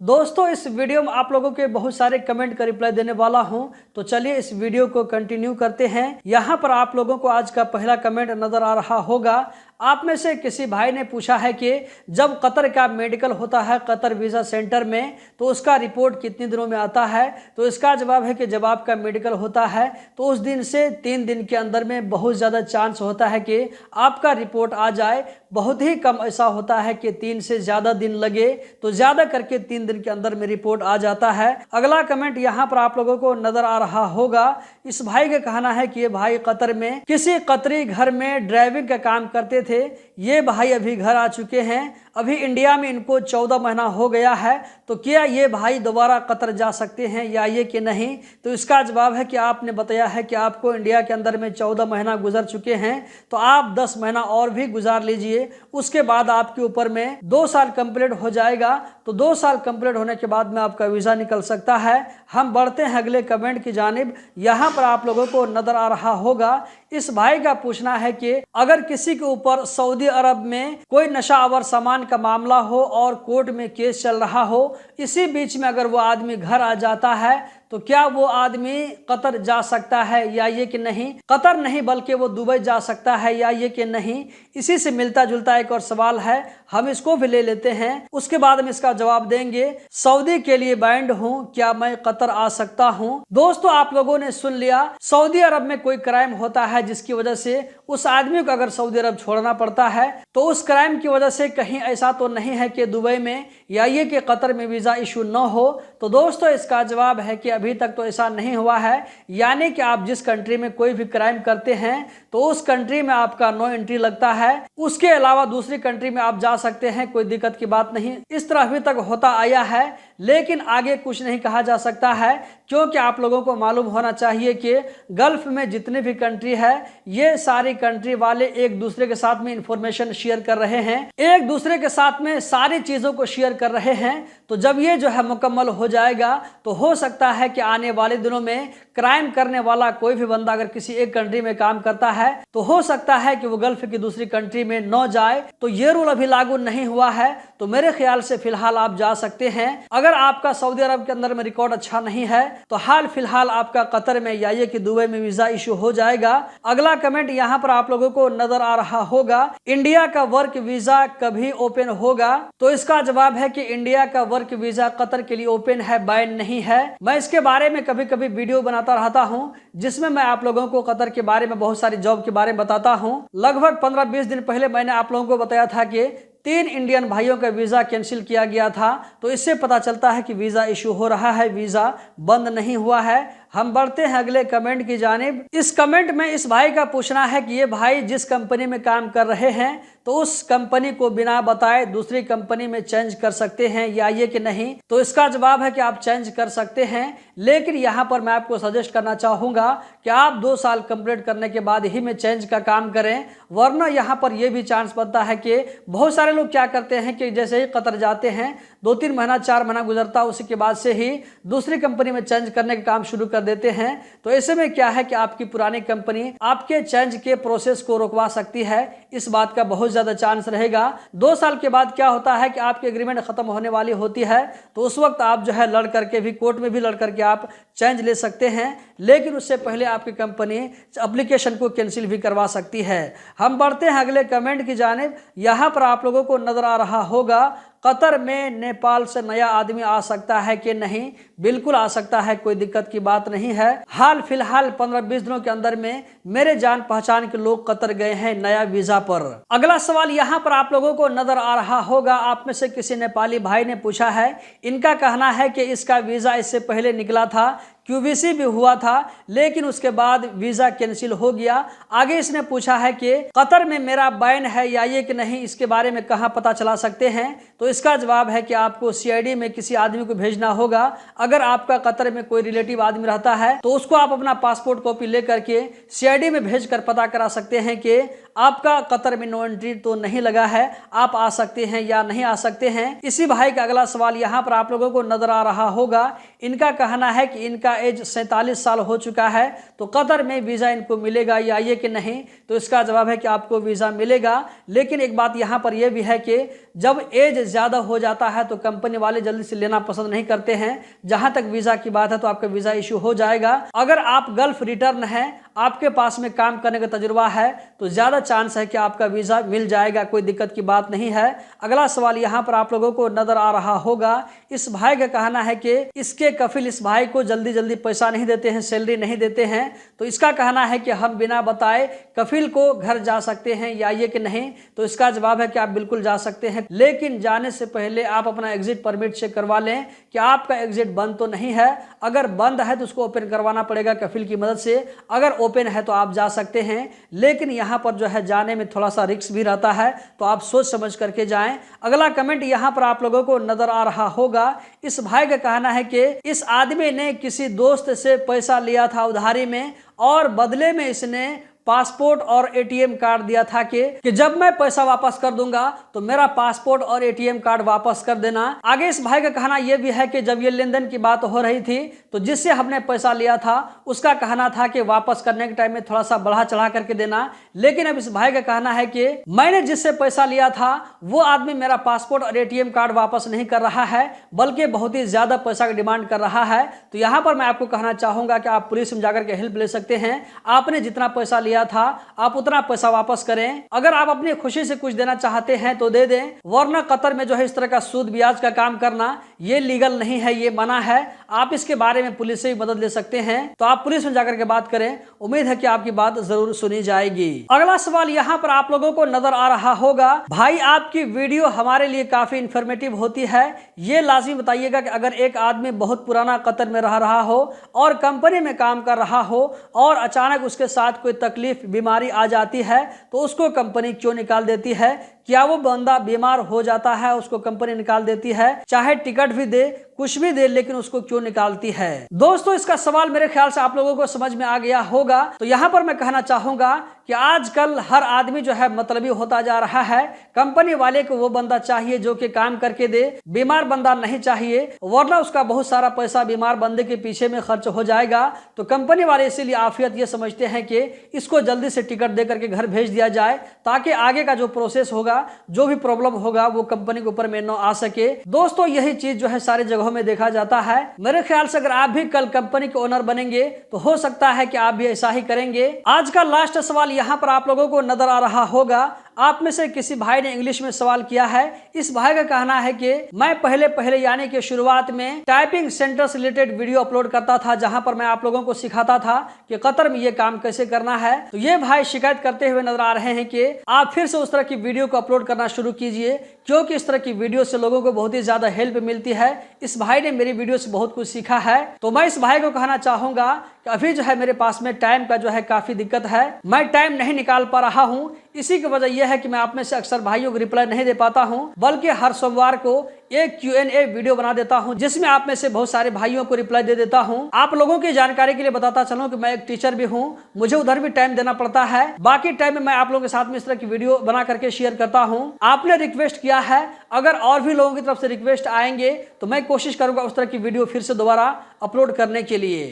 दोस्तों इस वीडियो में आप लोगों के बहुत सारे कमेंट का रिप्लाई देने वाला हूं, तो चलिए इस वीडियो को कंटिन्यू करते हैं। यहां पर आप लोगों को आज का पहला कमेंट नजर आ रहा होगा। आप में से किसी भाई ने पूछा है कि जब कतर का मेडिकल होता है कतर वीज़ा सेंटर में तो उसका रिपोर्ट कितने दिनों में आता है। तो इसका जवाब है कि जब आपका मेडिकल होता है तो उस दिन से 3 दिन के अंदर में बहुत ज़्यादा चांस होता है कि आपका रिपोर्ट आ जाए। बहुत ही कम ऐसा होता है कि 3 से ज़्यादा दिन लगे, तो ज़्यादा करके 3 दिन के अंदर में रिपोर्ट आ जाता है। अगला कमेंट यहाँ पर आप लोगों को नजर आ रहा होगा। इस भाई का कहना है कि ये भाई कतर में किसी कतरी घर में ड्राइविंग का काम करते थे। ये भाई अभी घर आ चुके हैं। अभी इंडिया में इनको 14 महीना हो गया है। तो क्या ये भाई दोबारा कतर जा सकते हैं या ये कि नहीं। तो इसका जवाब है कि आपने बताया है कि आपको इंडिया के अंदर में 14 महीना गुजर चुके हैं, तो आप 10 महीना और भी गुजार लीजिए। उसके बाद आपके ऊपर में 2 साल कंप्लीट हो जाएगा। तो 2 साल कंप्लीट होने के बाद में आपका वीज़ा निकल सकता है। हम बढ़ते हैं अगले कमेंट की जानिब। यहाँ पर आप लोगों को नजर आ रहा होगा। इस भाई का पूछना है कि अगर किसी के ऊपर सऊदी अरब में कोई नशावर सामान का मामला हो और कोर्ट में केस चल रहा हो, इसी बीच में अगर वो आदमी घर आ जाता है तो क्या वो आदमी कतर जा सकता है या ये कि नहीं। कतर नहीं बल्कि वो दुबई जा सकता है या ये कि नहीं। इसी से मिलता जुलता एक और सवाल है, हम इसको भी ले लेते हैं, उसके बाद हम इसका जवाब देंगे। सऊदी के लिए बैंड हूं, क्या मैं कतर आ सकता हूं। दोस्तों आप लोगों ने सुन लिया, सऊदी अरब में कोई क्राइम होता है जिसकी वजह से उस आदमी को अगर सऊदी अरब छोड़ना पड़ता है, तो उस क्राइम की वजह से कहीं ऐसा तो नहीं है कि दुबई में या ये कि कतर में वीजा इशू न हो। तो दोस्तों इसका जवाब है कि अभी तक तो ऐसा नहीं हुआ है। यानी कि आप जिस कंट्री में कोई भी क्राइम करते हैं तो उस कंट्री में आपका नो एंट्री लगता है। उसके अलावा दूसरी कंट्री में आप जा सकते हैं, कोई दिक्कत की बात नहीं। इस तरह अभी तक होता आया है, लेकिन आगे कुछ नहीं कहा जा सकता है, क्योंकि आप लोगों को मालूम होना चाहिए कि गल्फ में जितने भी कंट्री है ये सारी कंट्री वाले एक दूसरे के साथ में इंफॉर्मेशन शेयर कर रहे हैं, एक दूसरे के साथ में सारी चीजों को शेयर कर रहे हैं। तो जब ये जो है मुकम्मल हो जाएगा तो हो सकता है कि आने वाले दिनों में क्राइम करने वाला कोई भी बंदा अगर किसी एक कंट्री में काम करता है तो हो सकता है कि वो गल्फ की दूसरी कंट्री में न जाए। तो ये रूल अभी लागू नहीं हुआ है, तो मेरे ख्याल से फिलहाल आप जा सकते हैं। अगर आपका सऊदी अरब के अंदर में रिकॉर्ड अच्छा नहीं है तो हाल फिलहाल आपका कतर में या ये कि दुबई में वीजा इशू हो जाएगा। अगला कमेंट यहाँ पर आप लोगों को नजर आ रहा होगा, इंडिया का वर्क वीजा कभी ओपन होगा। तो इसका जवाब है कि इंडिया का वर्क वीजा कतर के लिए ओपन है, बैन नहीं है। मैं इसके बारे में कभी कभी वीडियो बनाता रहता हूं, जिसमें मैं आप लोगों को कतर के बारे में बहुत सारी जॉब के बारे में बताता हूं। लगभग 15-20 दिन पहले मैंने आप लोगों को बताया था कि 3 इंडियन भाइयों का वीजा कैंसिल किया गया था। तो इससे पता चलता है कि वीजा इशू हो रहा है, वीजा बंद नहीं हुआ है। हम बढ़ते हैं अगले कमेंट की जानिब। इस कमेंट में इस भाई का पूछना है कि ये भाई जिस कंपनी में काम कर रहे हैं तो उस कंपनी को बिना बताए दूसरी कंपनी में चेंज कर सकते हैं या ये कि नहीं। तो इसका जवाब है कि आप चेंज कर सकते हैं, लेकिन यहाँ पर मैं आपको सजेस्ट करना चाहूँगा कि आप 2 साल कंप्लीट करने के बाद ही में चेंज का काम करें, वरना यहाँ पर यह भी चांस बनता है कि बहुत सारे लोग क्या करते हैं कि जैसे ही कतर जाते हैं 2-3 महीना 4 महीना गुजरता है, उसी के बाद से ही दूसरी कंपनी में चेंज करने का काम शुरू कर देते हैं। तो ऐसे में क्या है कि आपकी पुरानी कंपनी आपके चेंज के प्रोसेस को रोकवा सकती है। इस बात का बहुत ज्यादा चांस रहेगा। 2 साल के बाद क्या होता है कि आपकी एग्रीमेंट खत्म होने वाली होती है, तो उस वक्त आप जो है लड़ करके भी कोर्ट में भी लड़ करके आप चेंज ले सकते हैं, लेकिन उससे पहले आपकी कंपनी एप्लीकेशन को कैंसिल भी करवा सकती है। हम बढ़ते हैं अगले कमेंट की जानिब। यहाँ पर आप लोगों को नजर आ रहा होगा, कतर में नेपाल से नया आदमी आ सकता है कि नहीं। बिल्कुल आ सकता है, कोई दिक्कत की बात नहीं है। हाल फिलहाल 15-20 दिनों के अंदर में मेरे जान पहचान के लोग कतर गए हैं नया वीजा पर। अगला सवाल यहाँ पर आप लोगों को नजर आ रहा होगा, आप में से किसी नेपाली भाई ने पूछा है। इनका कहना है कि इसका वीजा इससे पहले निकला था, क्यूबीसी भी हुआ था, लेकिन उसके बाद वीजा कैंसिल हो गया। आगे इसने पूछा है कि कतर में मेरा बैन है या ये कि नहीं, इसके बारे में कहां पता चला सकते हैं। तो इसका जवाब है कि आपको सीआईडी में किसी आदमी को भेजना होगा। अगर आपका कतर में कोई रिलेटिव आदमी रहता है तो उसको आप अपना पासपोर्ट कॉपी लेकर के सीआईडी में भेज कर पता करा सकते हैं कि आपका कतर में नो एंट्री तो नहीं लगा है, आप आ सकते हैं या नहीं आ सकते हैं। इसी भाई का अगला सवाल यहाँ पर आप लोगों को नजर आ रहा होगा। इनका कहना है कि इनका एज 47 साल हो चुका है, तो कतर में वीजा इनको मिलेगा या ये कि नहीं। तो इसका जवाब है कि आपको वीजा मिलेगा, लेकिन एक बात यहाँ पर यह भी है कि जब एज ज़्यादा हो जाता है तो कंपनी वाले जल्दी से लेना पसंद नहीं करते हैं। जहां तक वीज़ा की बात है तो आपका वीज़ा इशू हो जाएगा। अगर आप गल्फ रिटर्न हैं, आपके पास में काम करने का तजुर्बा है, तो ज़्यादा चांस है कि आपका वीज़ा मिल जाएगा, कोई दिक्कत की बात नहीं है। अगला सवाल यहाँ पर आप लोगों को नज़र आ रहा होगा। इस भाई का कहना है कि इसके कफिल इस भाई को जल्दी जल्दी पैसा नहीं देते हैं, सैलरी नहीं देते हैं। तो इसका कहना है कि हम बिना बताए कफिल को घर जा सकते हैं या ये कि नहीं? तो इसका जवाब है कि आप बिल्कुल जा सकते हैं, लेकिन जाने से पहले आप अपना एग्जिट परमिट चेक करवा लें कि आपका एग्जिट बंद तो नहीं है। अगर बंद है तो उसको ओपन करवाना पड़ेगा कफिल की मदद से। अगर ओपन है तो आप जा सकते हैं, लेकिन यहाँ पर जो है जाने में थोड़ा सा रिस्क भी रहता है, तो आप सोच समझ करके जाएं। अगला कमेंट यहाँ पर आप लोगों को नजर आ रहा होगा। इस भाई का कहना है कि इस आदमी ने किसी दोस्त से पैसा लिया था उधारी में और बदले में इसने पासपोर्ट और एटीएम कार्ड दिया था कि जब मैं पैसा वापस कर दूंगा तो मेरा पासपोर्ट और एटीएम कार्ड वापस कर देना। आगे इस भाई का कहना यह भी है कि जब ये लेन देन की बात हो रही थी तो जिससे हमने पैसा लिया था उसका कहना था कि वापस करने के टाइम में थोड़ा सा बढ़ा चढ़ा करके देना, लेकिन अब इस भाई का कहना है कि मैंने जिससे पैसा लिया था वो आदमी मेरा पासपोर्ट और एटीएम कार्ड वापस नहीं कर रहा है, बल्कि बहुत ही ज्यादा पैसा की डिमांड कर रहा है। तो यहाँ पर मैं आपको कहना चाहूंगा कि आप पुलिस में जाकर के हेल्प ले सकते हैं। आपने जितना पैसा लिया था आप उतना पैसा वापस करें। अगर आप अपनी खुशी से कुछ देना चाहते हैं तो दे दें, वरना कतर में जो है इस तरह का सूद ब्याज का काम करना ये लीगल नहीं है, ये मना है। आप इसके बारे में पुलिस से भी मदद ले सकते हैं, तो आप पुलिस में जाकर के बात करें। उम्मीद है कि आपकी बात जरूर सुनी जाएगी। अगला सवाल यहाँ पर आप लोगों को नजर आ रहा होगा। भाई आपकी वीडियो हमारे लिए काफी इंफॉर्मेटिव होती है, ये लाजमी बताइएगा कि अगर एक आदमी बहुत पुराना कतर में रह रहा हो और कंपनी में काम कर रहा हो और अचानक उसके साथ कोई तकलीफ बीमारी आ जाती है तो उसको कंपनी क्यों निकाल देती है? क्या वो बंदा बीमार हो जाता है उसको कंपनी निकाल देती है? चाहे टिकट भी दे, कुछ भी दे, लेकिन उसको क्यों निकालती है? दोस्तों इसका सवाल मेरे ख्याल से आप लोगों को समझ में आ गया होगा। तो यहाँ पर मैं कहना चाहूंगा कि आजकल हर आदमी जो है मतलबी होता जा रहा है। कंपनी वाले को वो बंदा चाहिए जो कि काम करके दे, बीमार बंदा नहीं चाहिए, वरना उसका बहुत सारा पैसा बीमार बंदे के पीछे में खर्च हो जाएगा। तो कंपनी वाले इसीलिए आफियत ये समझते हैं कि इसको जल्दी से टिकट दे करके घर भेज दिया जाए, ताकि आगे का जो प्रोसेस होगा, जो भी प्रॉब्लम होगा, वो कंपनी के ऊपर में न आ सके। दोस्तों यही चीज जो है सारी जगहों में देखा जाता है। मेरे ख्याल से अगर आप भी कल कंपनी के ओनर बनेंगे तो हो सकता है कि आप भी ऐसा ही करेंगे। आज का लास्ट सवाल यहाँ पर आप लोगों को नजर आ रहा होगा। आप में से किसी भाई ने इंग्लिश में सवाल किया है। इस भाई का कहना है कि मैं पहले यानी कि शुरुआत में टाइपिंग सेंटर से रिलेटेड वीडियो अपलोड करता था, जहां पर मैं आप लोगों को सिखाता था कि कतर में ये काम कैसे करना है। तो ये भाई शिकायत करते हुए नजर आ रहे हैं कि आप फिर से उस तरह की वीडियो को अपलोड करना शुरू कीजिए, क्योंकि इस तरह की वीडियो से लोगों को बहुत ही ज्यादा हेल्प मिलती है। इस भाई ने मेरी वीडियो से बहुत कुछ सीखा है। तो मैं इस भाई को कहना चाहूंगा कि अभी जो है मेरे पास में टाइम का जो है काफी दिक्कत है, मैं टाइम नहीं निकाल पा रहा हूँ। इसी की वजह यह है कि मैं आप में से अक्सर भाइयों को रिप्लाई नहीं दे पाता हूं, बल्कि हर सोमवार को एक Q&A वीडियो बना देता हूं, जिसमें आप में से बहुत सारे भाइयों को रिप्लाई दे देता हूं। आप लोगों की जानकारी के लिए बताता चलूं कि मैं एक टीचर भी हूं, मुझे उधर भी टाइम देना पड़ता है। बाकी टाइम में मैं आप लोगों के साथ में इस तरह की वीडियो बना करके शेयर करता हूं। आपने रिक्वेस्ट किया है, अगर और भी लोगों की तरफ से रिक्वेस्ट आएंगे तो मैं कोशिश करूंगा उस तरह की वीडियो फिर से दोबारा अपलोड करने के लिए।